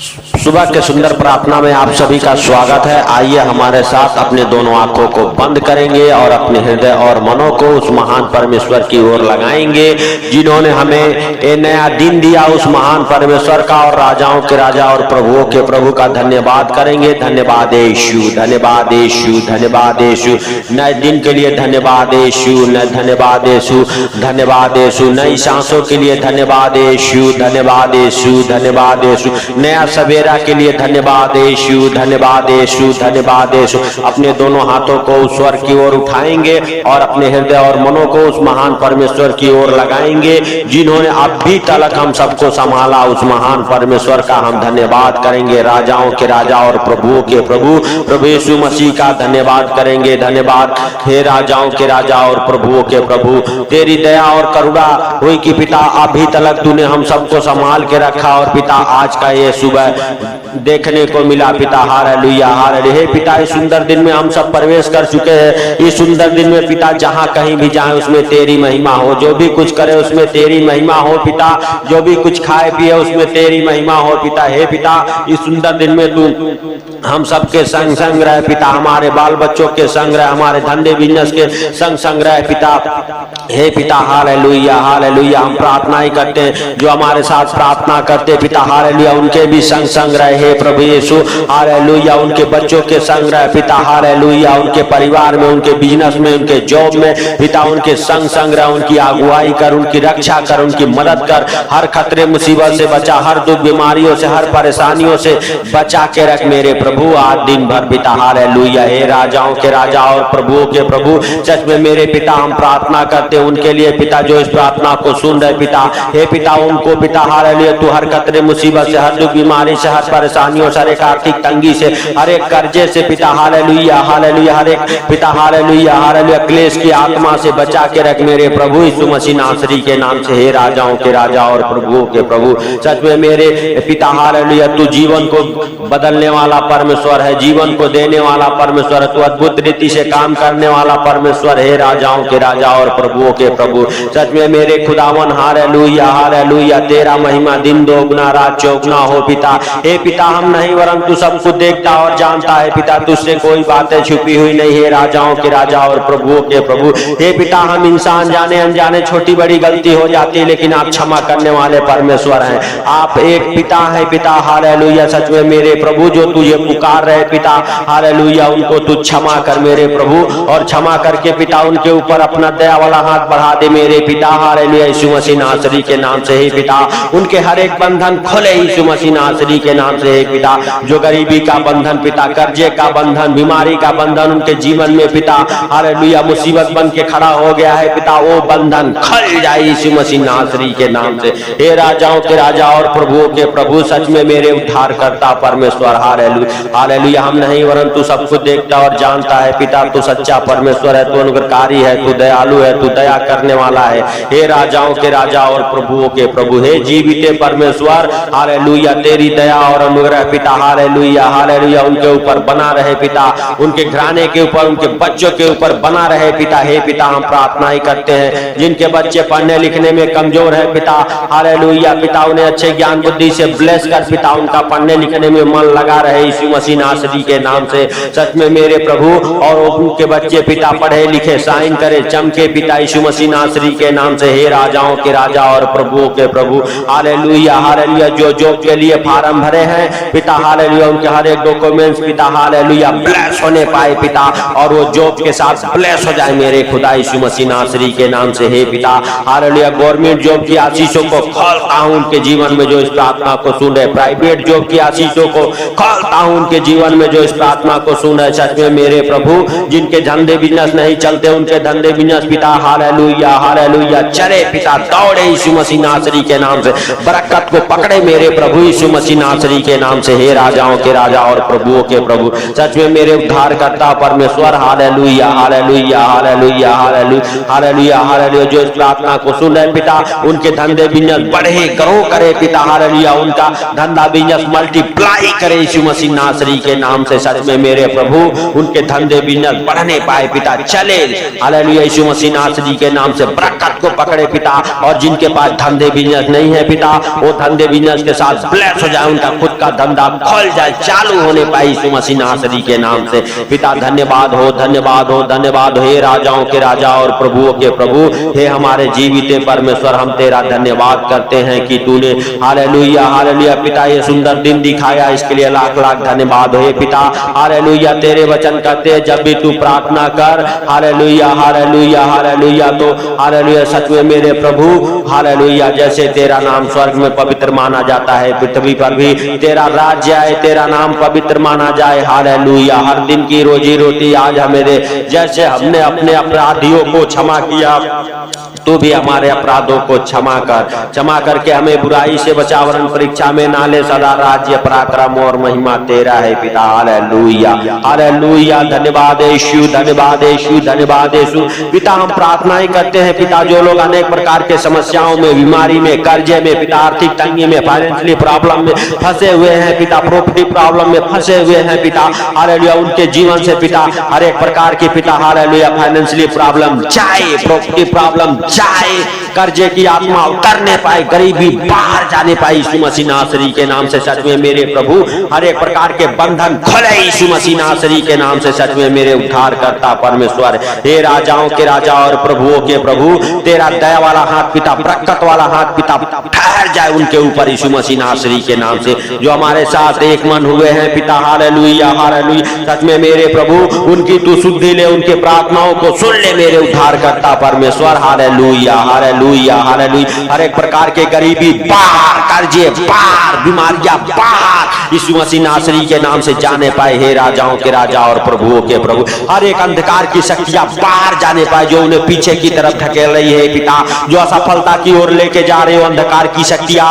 सुबह के सुंदर प्रार्थना में आप सभी का स्वागत है। आइए हमारे साथ अपने दोनों आंखों को बंद करेंगे और अपने हृदय और मनों को उस महान परमेश्वर की ओर लगाएंगे जिन्होंने हमें ये नया दिन दिया। उस महान परमेश्वर का और राजाओं के राजा और प्रभुओं के प्रभु का धन्यवाद करेंगे। धन्यवाद यीशु, धन्यवाद यीशु, धन्यवाद यीशु। नए दिन के लिए धन्यवाद यीशु, धन्यवाद यीशु, धन्यवाद यीशु। नई सांसों के लिए धन्यवाद यीशु, धन्यवाद यीशु, धन्यवाद यीशु। नया सवेरा के लिए धन्यवाद यीशु, धन्यवाद यीशु, धन्यवाद यीशु। अपने दोनों हाथों को उस स्वर की ओर उठाएंगे और अपने हृदय और मनों को उस महान परमेश्वर की ओर लगाएंगे जिन्होंने अभी तक हम सबको संभाला। उस महान परमेश्वर का हम धन्यवाद करेंगे। राजाओं के राजा और प्रभुओं के प्रभु प्रभु यीशु मसीह का धन्यवाद करेंगे। धन्यवाद हे राजाओं के राजा और प्रभुओं के प्रभु, तेरी दया और करुणा हुई कि पिता अभी तक तूने हम सबको संभाल के रखा और पिता आज का ये सुबह देखने को मिला। पिता हालेलुया, हालेलुया। हे पिता, इस सुंदर दिन में हम सब प्रवेश कर चुके हैं। इस सुंदर दिन में पिता जहां कहीं भी जाए उसमें तेरी महिमा हो, जो भी कुछ करे उसमें तेरी महिमा हो पिता, जो भी कुछ खाए पिए उसमें तेरी महिमा हो पिता। हे पिता, इस सुंदर दिन में तू हम सबके संग संग रहे पिता, हमारे बाल बच्चों के संग रहे, हमारे धंधे बिजनेस के संग संग रहे पिता। हे पिता हालेलुया, हालेलुया। हम प्रार्थना ही करते हैं जो हमारे साथ प्रार्थना करते पिता हालेलुया, उनके भी संग संग रहे हे प्रभु यीशु हालेलुया। उनके बच्चों के संग रहे पिता हालेलुया, उनके परिवार में, उनके बिजनेस में, उनके जॉब में पिता उनके संग संग रहे। उनकी अगुवाई कर, उनकी रक्षा कर, उनकी मदद कर। हर खतरे मुसीबत से बचा, हर दुख बीमारियों से, हर परेशानियों से बचा के रख मेरे प्रभु आज दिन भर पिता हालेलुया। हे राजाओं के राजा और प्रभुओं के प्रभु, सच में मेरे पिता हम प्रार्थना करते हैं उनके लिए पिता जो इस प्रार्थना को सुन रहे पिता। हे पिता, उनको पिता हालेलुया तू हर खतरे मुसीबत से, हर दुख बीमारी से, हर परेशानियों से, हर एक आर्थिक तंगी से, हर एक कर्जे से पिता हालेलुया, हालेलुया, हर एक पिता हालेलुया, हालेलुया क्लेश की आत्मा से बचा के रख मेरे प्रभु यीशु मसीह नासरी के नाम से। हे राजाओं के राजा और प्रभुओं के प्रभु, सच में मेरे पिता हालेलुया तू जीवन को बदलने वाला परमेश्वर है, जीवन को देने वाला परमेश्वर है, तू अद्भुत रीति से काम करने वाला परमेश्वर है। राजाओं के राजा और प्रभुओं के प्रभु, सच में मेरे खुदावन हालेलुया, हालेलुया। तेरा महिमा दिन दोगुना रात चौगुना हो पिता। हे पिता, हम नहीं वरन तू सब कुछ देखता और जानता है पिता, तुझसे कोई बातें छुपी हुई नहीं है। राजाओं के राजा और प्रभुओं के प्रभु, हे पिता, हम इंसान जाने अनजाने छोटी बड़ी गलती हो जाती है लेकिन आप क्षमा करने वाले परमेश्वर हैं। आप एक पिता है पिता हालेलुया। सच में मेरे प्रभु जो तुझे पुकार रहे पिता हालेलुया, उनको तू क्षमा कर मेरे प्रभु, और क्षमा करके पिता उनके ऊपर अपना दया वाला हाथ बढ़ा दे मेरे पिता हालेलुया यीशु मसीह नासरी के नाम से। हे पिता, उनके हर एक बंधन खोले यीशु मसीह नासरी के नाम से। हे पिता, जो गरीबी का बंधन पिता, कर्जे का बंधन, बीमारी का बंधन उनके जीवन में पिता हालेलुया मुसीबत बन के खड़ा हो गया है पिता, वो बंधन खुल जाए यीशु मसीह नासरी के नाम से। हे राजाओं के राजा और प्रभुओं के प्रभु, सच में मेरे उद्धार करता परमेश्वर हालेलुया, हालेलुया। हम नहीं वरन तू सब कुछ देखता और जानता है पिता, तू सच्चा परमेश्वर है, तू अनुग्रहकारी है, तू दयालु है, तू दया करने वाला है। हे राजाओं के राजा और प्रभुओं के प्रभु, हे जीवित परमेश्वर हालेलुया, तेरी दया और अनुग्रह पिता हालेलुया, हालेलुया उनके ऊपर बना रहे पिता, उनके घराने के ऊपर, उनके बच्चों के ऊपर बना रहे पिता। हे पिता, हम प्रार्थना ही करते हैं जिनके बच्चे पढ़ने लिखने में कमजोर है पिता हालेलुया, पिता उन्हें अच्छे ज्ञान बुद्धि से ब्लेस कर पिता, उनका पढ़ने लिखने में मन लगा रहे यीशु मसीह नासरी के नाम से। सच में मेरे प्रभु, और उनके बच्चे पिता पढ़े लिखे साइन करे चमके पिता यीशु मसीह नासरी के नाम से। हे राजाओं के राजा और प्रभुओं के प्रभु हालेलुया, हालेलुया। जो जॉब के लिए फार्म भरे हैं पिता हालेलुया, उनके हर एक डॉक्यूमेंट्स पिता हालेलुया ब्लेस होने पाए पिता, और वो जॉब के साथ ब्लेस हो जाए मेरे खुदा यीशु मसीह नासरी के नाम से। हे पिता हालेलुया, गवर्नमेंट जॉब की आशीषों को खोलता हूं उनके जीवन में जो इस प्रार्थना को सुन रहे, प्राइवेट जॉब की आशीषों को खोलता हूं उनके जीवन में जो इस प्रार्थना को सुन रहे। सच में मेरे प्रभु, जिनके धंधे बिजनेस नहीं चलते उनके धंधे बिजनेस पिता हालेलुया, हालेलुया चले पिता, दौड़े यीशु मसीह नासरी के नाम से, बरकत को पकड़े मेरे प्रभु यीशु मसीह नासरी के नाम से। हे राजाओं के राजा और प्रभुओं के प्रभु, सच में मेरे उद्धार करता परमेश्वर hallelujah, hallelujah, hallelujah, hallelujah, hallelujah, hallelujah. जो इस प्रार्थना को सुन रहे पिता, उनके धंधे बिजनेस बढ़े ग्रो करे पिता हालेलुया, उनका धंधा बिजनेस मल्टीप्लाई करे यीशु मसीह नासरी के नाम से। सच में मेरे प्रभु, उनके धंधे बिजनेस बढ़ने पाए पिता, चले हालेलुया यीशु मसीह नासरी के नाम से। बरकत को पकड़े पिता, और जिनके पास धंधे बिजनेस नहीं है पिता, वो धंधे बिजनेस के साथ ब्लेस हो जाए, उनका खुद का धंधा खोल जाए, चालू होने पाए यीशु मसीह नासरी के नाम से। पिता धन्यवाद हो, धन्यवाद हो, धन्यवाद हो। हे राजाओं के राजा और प्रभुओं के प्रभु, हे हमारे जीवित परमेश्वर, हम तेरा धन्यवाद करते हैं कि तूने हालेलुया हालेलुया पिता ये सुंदर दिन दिखाया, इसके लिए लाख लाख धन्यवाद हो। हे पिता हालेलुया, तेरे वचन कहते हैं जब भी तू प्रार्थना कर हालेलुया हालेलुया हालेलुया, तो हालेलुया सच में मेरे प्रभु हालेलुया, जैसे तेरा नाम स्वर्ग में पवित्र माना जाता है, पृथ्वी पर भी तेरा राज्य आए, तेरा नाम पवित्र माना जाए। हालेलुया, हर दिन की रोजी रोटी आज हमें दे, जैसे हमने अपने अपराधियों को क्षमा किया तू भी हमारे अपराधों को क्षमा कर, क्षमा करके हमें बुराई से बचा, वरन परीक्षा में ना ले। सदा राज्य पराक्रम और महिमा तेरा है पिता। हालेलुया हालेलुया, धन्यवाद यीशु, धन्यवाद यीशु, धन्यवाद यीशु। पिता हम प्रार्थनाएं करते हैं पिता, जो लोग अनेक प्रकार के समस्याओं में, बीमारी में, कर्जे में पिता, आर्थिक तंगी में, फाइनेंशियली प्रॉब्लम में फंसे हुए हैं पिता, प्रॉपर्टी प्रॉब्लम में फंसे हुए हैं पिता, हालेलुया उनके जीवन से पिता हर एक प्रकार की पिता हालेलुया फाइनेंशियली प्रॉब्लम जाए, प्रॉपर्टी प्रॉब्लम जाए, कर्जे की आत्मा उतरने पाए, गरीबी बाहर जाने पाए यीशु मसीह नासरी के नाम से। सच में मेरे प्रभु हर एक प्रकार के बंधन खुले यीशु मसीह नासरी के नाम से। सच में मेरे उद्धार करता परमेश्वर, हे राजाओं के राजा और प्रभुओं के प्रभु, तेरा दया वाला हाथ पिता, बरकत वाला हाथ पिता ठहर जाए उनके ऊपर यीशु मसीह नासरी के नाम से, जो हमारे साथ एक मन हुए हैं पिता। हालेलुया हालेलुया, सच में मेरे प्रभु उनकी तू सुधि ले, उनके प्रार्थनाओं को सुन ले मेरे उद्धार करता परमेश्वर। हालेलुया हालेलुया हालेलुया, हर एक प्रकार के गरीबी बाहर, कर्जे बाहर, बीमारियां बाहर यीशु मसीह नासरी के नाम से जाने पाए। हे राजाओं के राजा और प्रभुओं के प्रभु, हर एक अंधकार की शक्तियां बाहर जाने पाए जो उन्हें पीछे की तरफ ढकेल रही है पिता, जो असफलता की ओर लेके जा रहे हो अंधकार की शक्तियां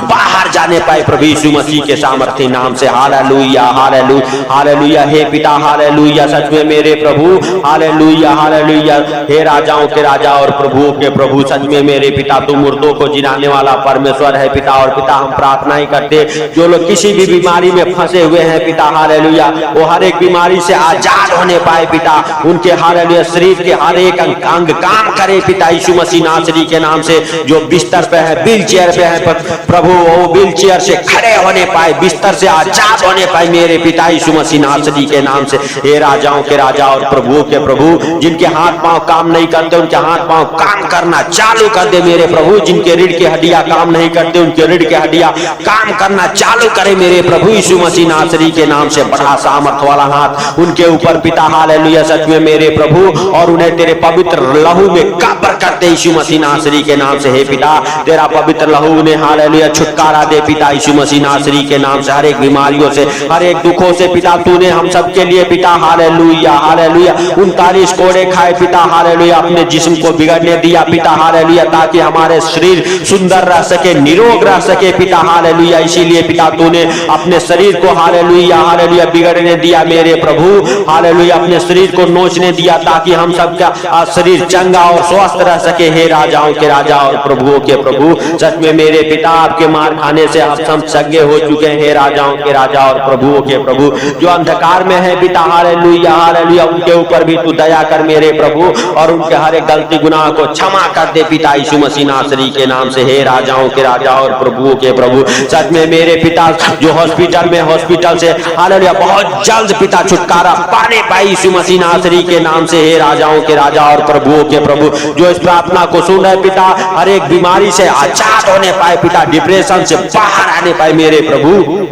बाहर जाने पाए प्रभु यीशु मसीह के सामर्थ्य नाम से। हालेलुया हालेलुया हालेलुया, हे पिता हालेलुया, सच में मेरे प्रभु हालेलुया हालेलुया, हे राजाओं के राजा और प्रभुओं के प्रभु, सच में मेरे पिता तू मुर्दों को जिलाने वाला परमेश्वर है पिता। और पिता हम प्रार्थनाएं करते, जो लोग किसी भी बीमारी में फंसे हुए हैं पिता हालेलुया, वो हर एक बीमारी से आजाद होने पाए पिता, उनके हालेलुया शरीर के हर एक अंग काम करे पिता यीशु मसीह नासरी के नाम से। जो बिस्तर पे है, व्हील चेयर पे है प्रभु, वो व्हील चेयर से खड़े होने पाए, बिस्तर से आजाद होने पाए मेरे पिता यीशु मसीह नासरी के नाम से। हे राजाओं के राजा और प्रभुओं के प्रभु, जिनके हाथ पांव काम नहीं करते उनके हाथ पांव काम करना चालू कर दे मेरे प्रभु, जिनके रीढ़ की हड्डियां काम नहीं करते उनके रीढ़ की हड्डियां काम करना चालू करे मेरे प्रभु यीशु मसीह नासरी के नाम से। बड़ा सामर्थ वाला हाथ उनके ऊपर पिता हालेलुया, सच में मेरे प्रभु, और उन्हें तेरे पवित्र लहू में कब्र करते यीशु मसीह नासरी के नाम से। हे पिता तेरा पवित्र लहू उन्हें हालेलुया छुटकारा दे पिता यीशु मसीह नासरी के नाम से, हर एक बीमारियों से, हर एक दुखों से पिता तूने हम सबके लिए पिता हालेलुया हालेलुया 39 कोड़े खाए पिता हालेलुया, अपने जिस्म को बिगड़ने दिया पिता हालेलुया, ताकि हमारे शरीर सुंदर रह सके, निरोग रह सके पिता हालेलुया। इसीलिए पिता तूने अपने शरीर को हालेलुया हालेलुया बिगड़ने दिया मेरे प्रभु हालेलुया, अपने शरीर को नोचने दिया ताकि हम सबका शरीर चंगा और स्वस्थ रह सके। हे राजाओं के राजा और प्रभुओं के प्रभु, सच में मेरे पिता आपके मार खाने से आप सब सगे हो चुके हैं। हे राजाओं के राजा और प्रभुओं के प्रभु, जो अंधकार में है पिता हालेलुया हालेलुया, उनके ऊपर भी तू दया कर मेरे प्रभु, और उनके हर एक गलती गुनाह को क्षमा कर दे पिता यीशु मसीह नासरी के नाम से। हे राजाओं के राजा और प्रभुओं के प्रभु, सच में मेरे पिता जो हॉस्पिटल में, हॉस्पिटल से हालेलुया बहुत जल्द पिता छुटकारा पाने पाए यीशु मसीह नासरी के नाम से। हे राजाओं के राजा और प्रभुओं के प्रभु, जो इस प्रार्थना को सुन रहे पिता, हर एक बीमारी से आजाद होने पाए पिता, डिप्रेशन से बाहर आने पाए मेरे प्रभु,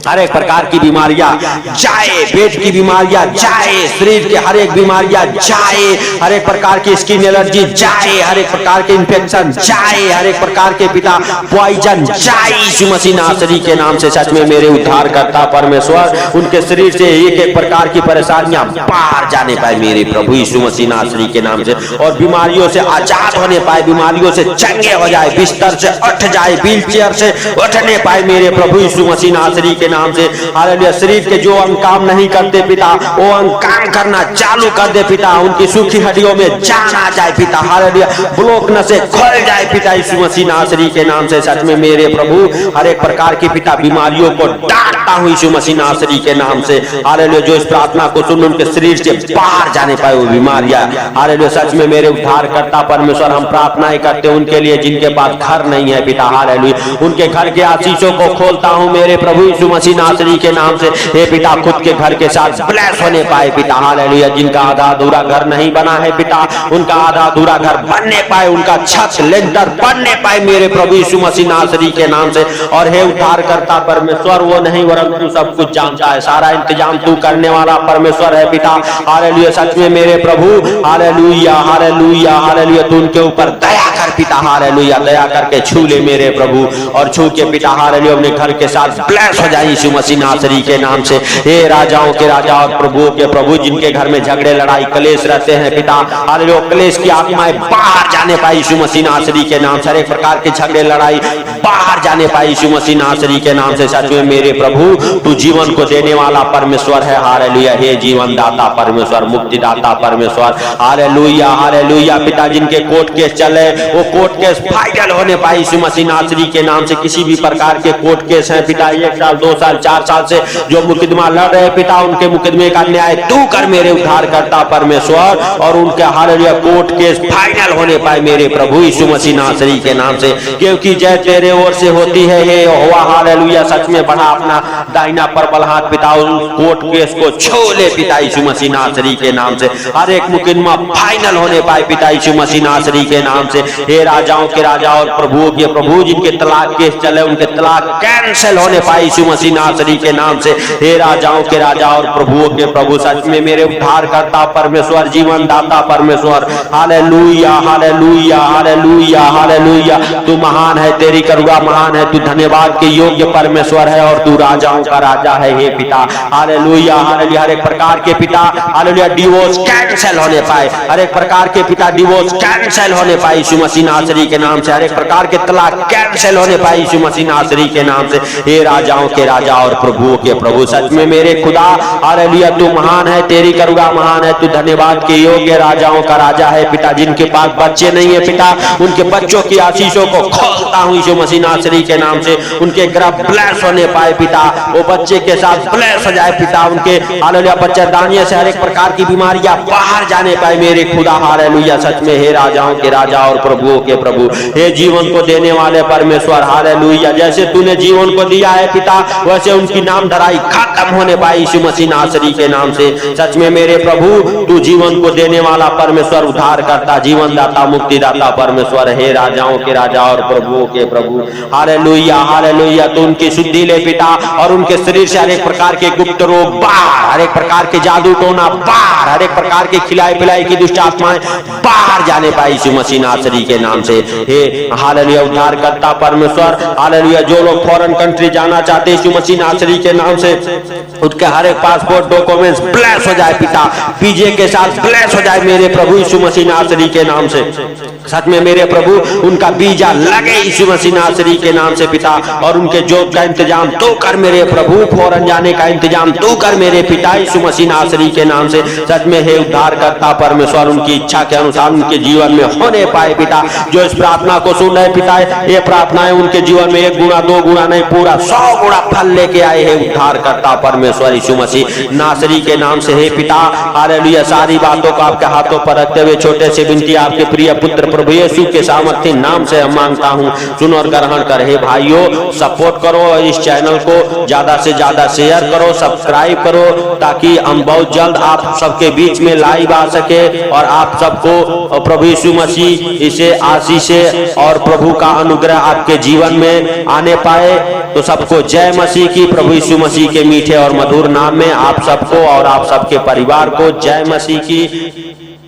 हर एक प्रकार की बीमारियां जाए, पेट की बीमारियां जाए, शरीर के हर एक बीमारियां जाए, हर एक प्रकार की स्किन एलर्जी जाए, हर एक प्रकार के इन्फेक्शन जाए, हर एक प्रकार के पिता पॉइजन जाए यीशु मसीह नासरी के नाम से। सच में मेरे उद्धार करता परमेश्वर, उनके शरीर से एक एक प्रकार की परेशानियां बाहर जाने पाए मेरे प्रभु यीशु मसीह नासरी के नाम से, और बीमारियों से आजाद होने पाए, बीमारियों से चंगे हो जाए, बिस्तर से उठ जाए, व्हील चेयर से उठने पाए मेरे प्रभु यीशु मसीह नासरी के के नाम से। हालेलुया, शरीर के जो अंग काम नहीं करते पिता, वो अंग काम करना चालू कर दे पिता, उनकी सूखी हड्डियों में जान आ जाए पिता। हालेलुया, ब्लॉक नसें खोल जाए पिता यीशु मसीह नासरी के नाम से। सच में मेरे प्रभु हर एक प्रकार की पिता बीमारियों को डांटता हूं यीशु मसीह नासरी के नाम से। हालेलुया, जो इस प्रार्थना को सुन उनके शरीर से बाहर जाने पाए वो बीमारियां। हालेलुया, सच में मेरे उद्धारकर्ता परमेश्वर, हम प्रार्थनाएं करते हैं उनके लिए जिनके पास घर नहीं है पिता। हालेलुया, उनके घर के आशीषों को खोलता हूं मेरे प्रभु यीशु मसीह नासरी के नाम से। हे पिता, खुद के घर के साथ ब्लेस होने पाए पिता। हालेलुया, जिनका आधा अधूरा घर नहीं बना है पिता, उनका आधा अधूरा घर बनने पाए, उनका छत लेंटर बनने पाए मेरे प्रभु यीशु मसीह नासरी के नाम से। और हे उद्धारकर्ता परमेश्वर, वो नहीं वरन तू सब कुछ जानता है, सारा इंतजाम तू करने वाला परमेश्वर है पिता। हालेलुया, सच में मेरे प्रभु, हालेलुया हालेलुया हालेलुया, तू उनके ऊपर दया कर पिता। हालेलुया, दया करके छू ले मेरे प्रभु, और छू के पिता हालेलुया अपने घर के साथ ब्लेस हो जाए यीशु मसीह नासरी के नाम से। हे राजाओं के राजा और प्रभुओं के प्रभु, जिनके घर में झगड़े लड़ाई क्लेश रहते हैं पिता, हालेलुया, क्लेश की आत्माएं बाहर जाने पाए यीशु मसीह नासरी के नाम से। हर एक प्रकार के झगड़े लड़ाई बाहर जाने पाए यीशु मसीह नासरी के नाम से। सच में मेरे प्रभु, तू जीवन को देने वाला परमेश्वर है। हालेलुया, हे जीवन दाता परमेश्वर, मुक्तिदाता परमेश्वर। हालेलुया हालेलुया पिता, जिनके कोर्ट केस चले वो कोर्ट केस फाइनल होने पाए यीशु मसीह नासरी के नाम से। किसी भी प्रकार के कोर्ट केस है पिता, 1 साल 2 साल 4 साल से जो मुकदमा लड़ रहे पिता, उनके मुकदमे का न्याय तू कर मेरे उद्धारकर्ता परमेश्वर, और उनके हालेलुया कोर्ट केस फाइनल होने पाए मेरे प्रभु यीशु मसीह नासरी के नाम से। क्योंकि जय तेरे ओर से होती है हे यहोवा। हालेलुया, सच में बढ़ा अपना दाहिना प्रबल हाथ पिता, उस कोर्ट केस को छू ले पिता यीशु मसीह नासरी के नाम से। हर एक मुकदमा फाइनल होने पाए पिता यीशु मसीह नासरी के नाम से। हे राजाओं के राजा और प्रभुओं के प्रभु, जिनके तलाक केस चले उनके तलाक कैंसिल होने पाए यीशु मसीह नासरी के नाम से। हे राजाओं के राजा और प्रभुओं के प्रभु, सच में मेरे उद्धारकर्ता परमेश्वर, जीवन दाता परमेश्वर। हालेलुया हालेलुया हालेलुया हालेलुया, तू महान है, तेरी करुणा महान है, तू धन्यवाद के योग्य परमेश्वर है, और तू राजाओं का राजा है हे पिता। हालेलुया हालेलुया, हर एक प्रकार के पिता हालेलुया डिवोर्स कैंसिल होने पाए, हर एक प्रकार के पिता डिवोर्स कैंसिल होने पाए यीशु मसीह नासरी के नाम से। हर एक प्रकार के तलाक कैंसिल होने पाए यीशु मसीह नासरी के नाम से। हे राजाओं के राजा और प्रभुओं के प्रभु, सच में मेरे खुदा हालेलुया, तू महान है, तेरी करुणा महान है, तू धन्यवाद के योग्य राजाओं का राजा है पिता। जिनके पास बच्चे नहीं है पिता, उनके बच्चों की आशीषों को खोलता हूं यीशु मसीह नासरी के नाम से। उनके गर्भ ब्लेस होने पाए पिता, वो बच्चे के साथ ब्लेस हो जाए पिता। उनके हालेलुया बच्चेदानी से हर एक प्रकार की बीमारियां बाहर जाने पाए मेरे खुदा। हालेलुया, सच में हे राजाओं के राजा और प्रभुओं के प्रभु, हे जीवन को देने वाले परमेश्वर। हालेलुया, जैसे तूने जीवन को दिया है पिता, वैसे उनकी नाम धराई खत्म होने पाई यीशु मसीह नासरी के नाम से। सच में मेरे प्रभु, तू जीवन को देने वाला परमेश्वर, उद्धार करता, जीवन दाता, मुक्तिदाता परमेश्वर, हे राजाओं के राजा और प्रभुओं के प्रभु। हालेलुया हालेलुया, तू उनकी शुद्धि ले पिता, और उनके शरीर से हर एक प्रकार के गुप्त रोग बाहर, हर एक प्रकार के जादू टोना बाहर, हर एक प्रकार के खिलाई पिलाई की दुष्ट आत्माएं बाहर जाने पाई यीशु मसीह नासरी के नाम से। हे हालेलुया उद्धार करता परमेश्वर। हालेलुया, जो लोग फॉरेन कंट्री जाना चाहते यीशु मसीह नासरी के नाम से, उनके हर एक पासपोर्ट डॉक्यूमेंट्स ब्लेस हो जाए पिता, पीजे के साथ ब्लेस हो जाए मेरे प्रभु यीशु मसीह नासरी के नाम से। सच में मेरे प्रभु, उनका वीजा लगे यीशु मसीह नासरी के नाम से पिता, और उनके जॉब का इंतजाम तू कर मेरे प्रभु, फौरन जाने का इंतजाम तू कर मेरे पिता यीशु मसीह नासरी के नाम से। सच में हे उद्धार करता परमेश्वर, उनकी इच्छा के अनुसार उनके जीवन में होने पाए पिता। जो इस प्रार्थना को सुन रहे पिता, ये प्रार्थनाएं उनके जीवन में 1 गुना 2 गुना नहीं, पूरा 100 गुना फल लेके आए हैं उद्धार करता परमेश्वर यीशु मसीह नासरी के नाम से। हे पिता हालेलुया, सारी बातों को आपके हाथों पर रखते हुए छोटे से विनती आपके प्रिय पुत्र प्रभु यीशु के सामर्थ्य नाम से हम मांगता हूँ, सुन और ग्रहण कर। हे भाइयों, सपोर्ट करो इस चैनल को, ज्यादा से ज्यादा शेयर करो, सब्सक्राइब करो, ताकि हम बहुत जल्द आप सबके बीच में लाइव आ सके, और आप सबको प्रभु यीशु मसीह इसे आशीष और प्रभु का अनुग्रह आपके जीवन में आने पाए। तो सबको जय मसीह की, प्रभु यीशु मसीह के मीठे और मधुर नाम में आप सबको और आप सबके परिवार को जय मसीह की।